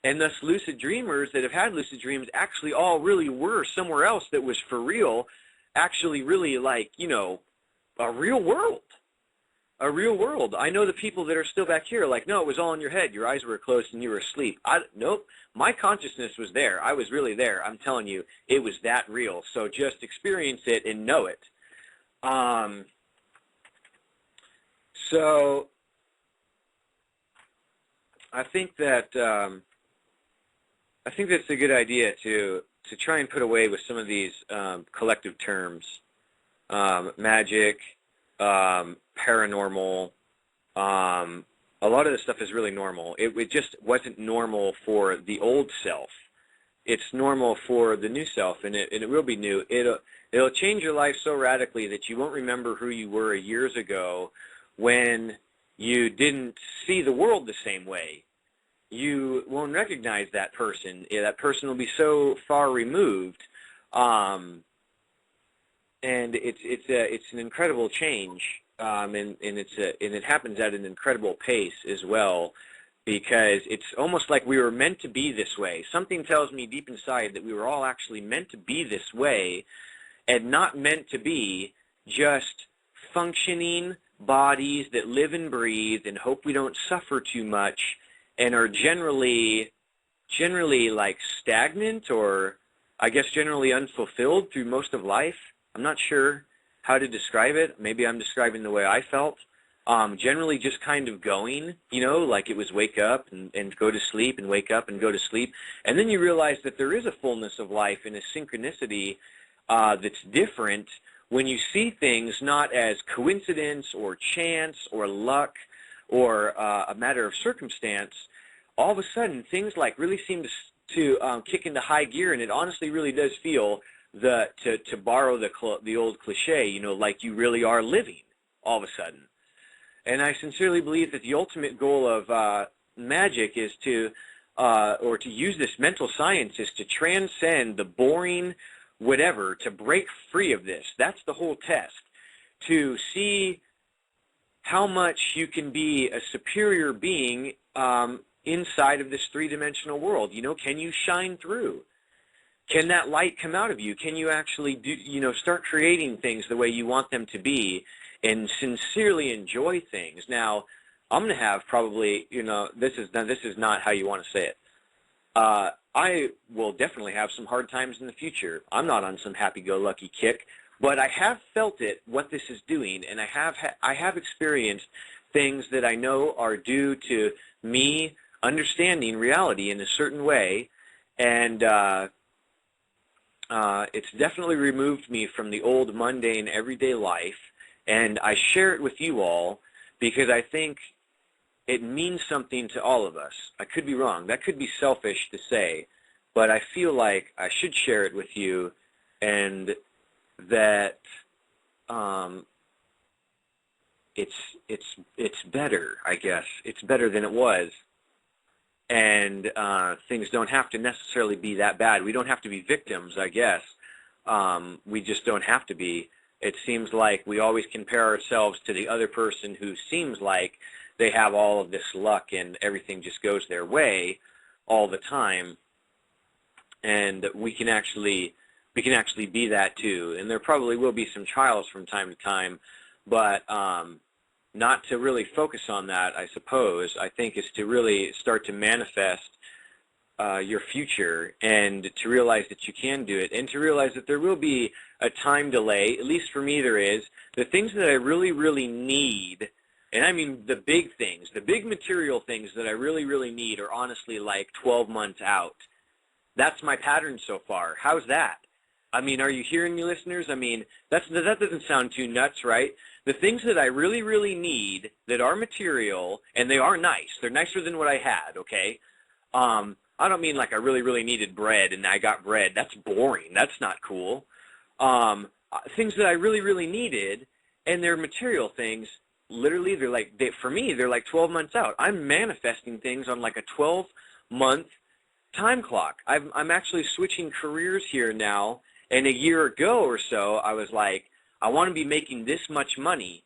And thus lucid dreamers that have had lucid dreams actually all really were somewhere else that was for real, actually really like, you know, a real world. A real world. I know the people that are still back here are like, no, it was all in your head. Your eyes were closed and you were asleep. Nope. My consciousness was there. I was really there. I'm telling you, it was that real. So just experience it and know it. So I think that that's a good idea to try and put away with some of these collective terms, magic, paranormal. A lot of this stuff is really normal. It just wasn't normal for the old self. It's normal for the new self, and it will be new. It'll change your life so radically that you won't remember who you were years ago when you didn't see the world the same way. You won't recognize that person. That person will be so far removed, and it's an incredible change, and it happens at an incredible pace as well, because it's almost like we were meant to be this way. Something tells me deep inside that we were all actually meant to be this way, and not meant to be just functioning bodies that live and breathe and hope we don't suffer too much, and are generally like stagnant, or I guess generally unfulfilled through most of life. I'm not sure how to describe it. Maybe I'm describing the way I felt. Generally just kind of going, you know, like it was wake up and go to sleep and wake up and go to sleep. And then you realize that there is a fullness of life and a synchronicity that's different when you see things not as coincidence or chance or luck or a matter of circumstance. All of a sudden, things like really seem to kick into high gear, and it honestly really does feel to borrow the old cliche, you know, like you really are living all of a sudden. And I sincerely believe that the ultimate goal of magic is or to use this mental science is to transcend the boring whatever, to break free of this. That's the whole test, to see how much you can be a superior being inside of this three-dimensional world. You know, can you shine through? Can that light come out of you? Can you actually do, you know, start creating things the way you want them to be and sincerely enjoy things? Now, I'm going to have probably, you know, this is not how you want to say it. I will definitely have some hard times in the future. I'm not on some happy-go-lucky kick, but I have felt it, what this is doing, and I have experienced things that I know are due to me understanding reality in a certain way, and it's definitely removed me from the old mundane everyday life, and I share it with you all because I think it means something to all of us. I could be wrong. That could be selfish to say, but I feel like I should share it with you, and that it's better, I guess. It's better than it was, and things don't have to necessarily be that bad. We don't have to be victims, I guess. We just don't have to be. It seems like we always compare ourselves to the other person who seems like they have all of this luck and everything just goes their way all the time, and we can actually be that too. And there probably will be some trials from time to time, but not to really focus on that, I suppose. I think is to really start to manifest your future, and to realize that you can do it, and to realize that there will be a time delay. At least for me there is. The things that I really, really need, and I mean the big things, the big material things that I really, really need are honestly like 12 months out. That's my pattern so far. How's that? I mean, are you hearing me, listeners? I mean, that doesn't sound too nuts, right? The things that I really, really need that are material, and they are nice. They're nicer than what I had, okay? I don't mean like I really, really needed bread and I got bread. That's boring. That's not cool. Things that I really, really needed, and they're material things, literally, for me, they're like 12 months out. I'm manifesting things on like a 12-month time clock. I'm actually switching careers here now, and a year ago or so, I was like, I want to be making this much money.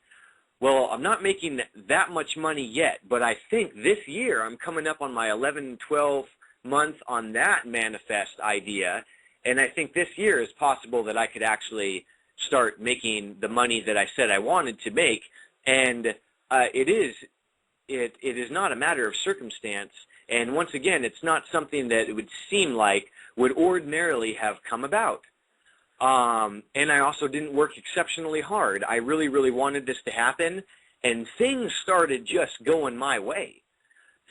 Well, I'm not making that much money yet, but I think this year I'm coming up on my 11, 12 month on that manifest idea, and I think this year is possible that I could actually start making the money that I said I wanted to make, and it is not a matter of circumstance, and once again, it's not something that it would seem like would ordinarily have come about. And I also didn't work exceptionally hard. I really, really wanted this to happen, and things started just going my way.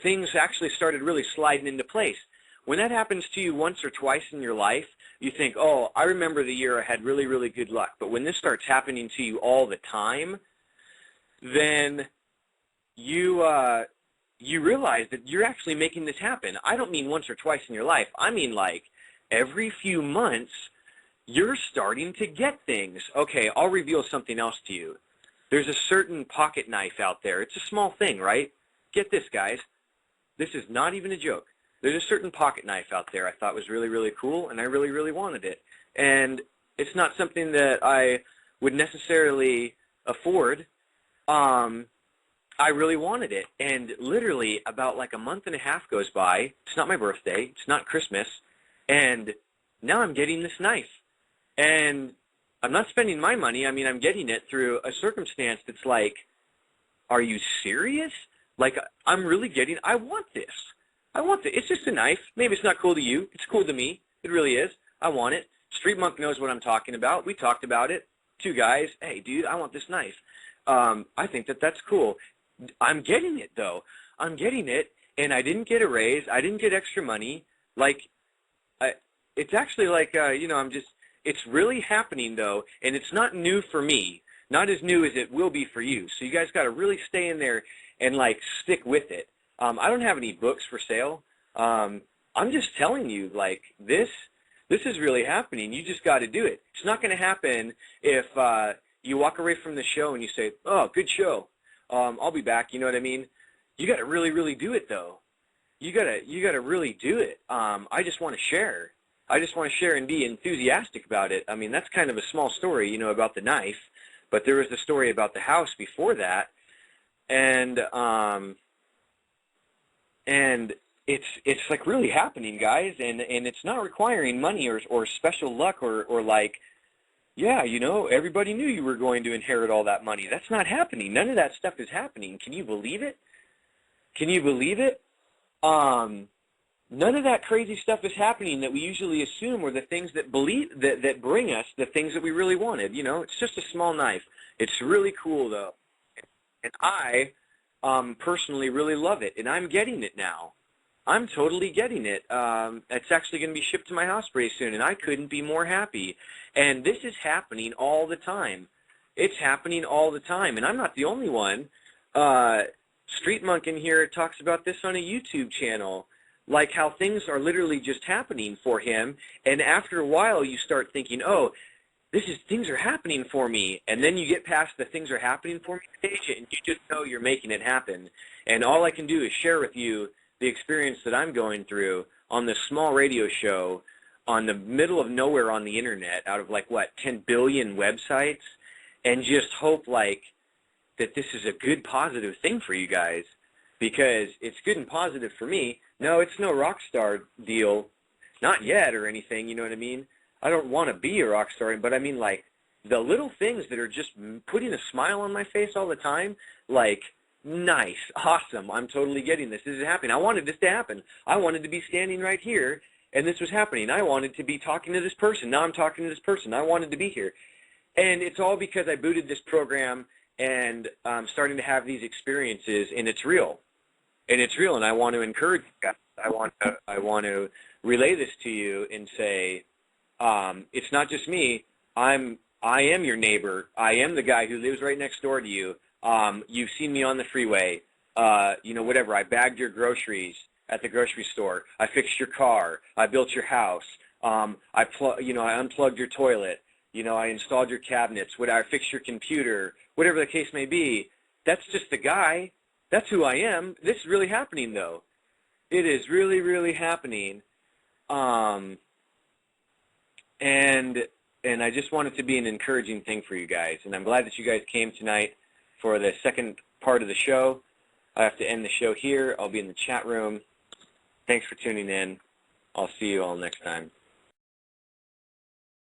Things actually started really sliding into place. When that happens to you once or twice in your life, you think, oh, I remember the year I had really, really good luck. But when this starts happening to you all the time, then you realize that you're actually making this happen. I don't mean once or twice in your life. I mean like every few months, you're starting to get things. Okay, I'll reveal something else to you. There's a certain pocket knife out there. It's a small thing, right? Get this, guys. This is not even a joke. There's a certain pocket knife out there I thought was really, really cool, and I really, really wanted it. And it's not something that I would necessarily afford. I really wanted it. And literally about like a month and a half goes by. It's not my birthday. It's not Christmas. And now I'm getting this knife. And I'm not spending my money. I mean, I'm getting it through a circumstance that's like, are you serious? Like, I'm really getting, I want this. I want this. It's just a knife. Maybe it's not cool to you. It's cool to me. It really is. I want it. Street Monk knows what I'm talking about. We talked about it. Two guys. Hey, dude, I want this knife. I think that that's cool. I'm getting it, though. I'm getting it, and I didn't get a raise. I didn't get extra money. Like, it's actually like, you know, it's really happening, though, and it's not new for me. Not as new as it will be for you. So you guys got to really stay in there and, like, stick with it. I don't have any books for sale. I'm just telling you, like, this is really happening. You just got to do it. It's not going to happen if you walk away from the show and you say, oh, good show. I'll be back. You know what I mean? You got to really, really do it, though. You got to really do it. I just want to share. I just want to share and be enthusiastic about it. I mean, that's kind of a small story, you know, about the knife. But there was the story about the house before that. And it's like really happening, guys. And it's not requiring money or special luck or like, yeah, you know, everybody knew you were going to inherit all that money. That's not happening. None of that stuff is happening. Can you believe it? Can you believe it? None of that crazy stuff is happening that we usually assume are the things that that bring us the things that we really wanted. You know, it's just a small knife. It's really cool, though. And I personally really love it, and I'm getting it now. I'm totally getting it. It's actually going to be shipped to my house pretty soon, and I couldn't be more happy. And this is happening all the time. It's happening all the time, and I'm not the only one. Street Monk in here talks about this on a YouTube channel, like how things are literally just happening for him, and after a while you start thinking, oh, things are happening for me, and then you get past the things are happening for me stage, and you just know you're making it happen. And all I can do is share with you the experience that I'm going through on this small radio show on the middle of nowhere on the internet out of like, what, 10 billion websites, and just hope like that this is a good positive thing for you guys, because it's good and positive for me. No, it's no rock star deal, not yet or anything, you know what I mean? I don't want to be a rock star, but I mean like the little things that are just putting a smile on my face all the time, like, nice, awesome, I'm totally getting this. This is happening. I wanted this to happen. I wanted to be standing right here, and this was happening. I wanted to be talking to this person. Now I'm talking to this person. I wanted to be here. And it's all because I booted this program and I'm starting to have these experiences, and it's real. And it's real, and I want to encourage you guys. I want to relay this to you and say, it's not just me. I am your neighbor. I am the guy who lives right next door to you. You've seen me on the freeway. Whatever. I bagged your groceries at the grocery store. I fixed your car. I built your house. I unplugged your toilet. I installed your cabinets. I fixed your computer. Whatever the case may be. That's just the guy. That's who I am. This is really happening, though. It is really, really happening. And I just want it to be an encouraging thing for you guys. And I'm glad that you guys came tonight for the second part of the show. I have to end the show here. I'll be in the chat room. Thanks for tuning in. I'll see you all next time.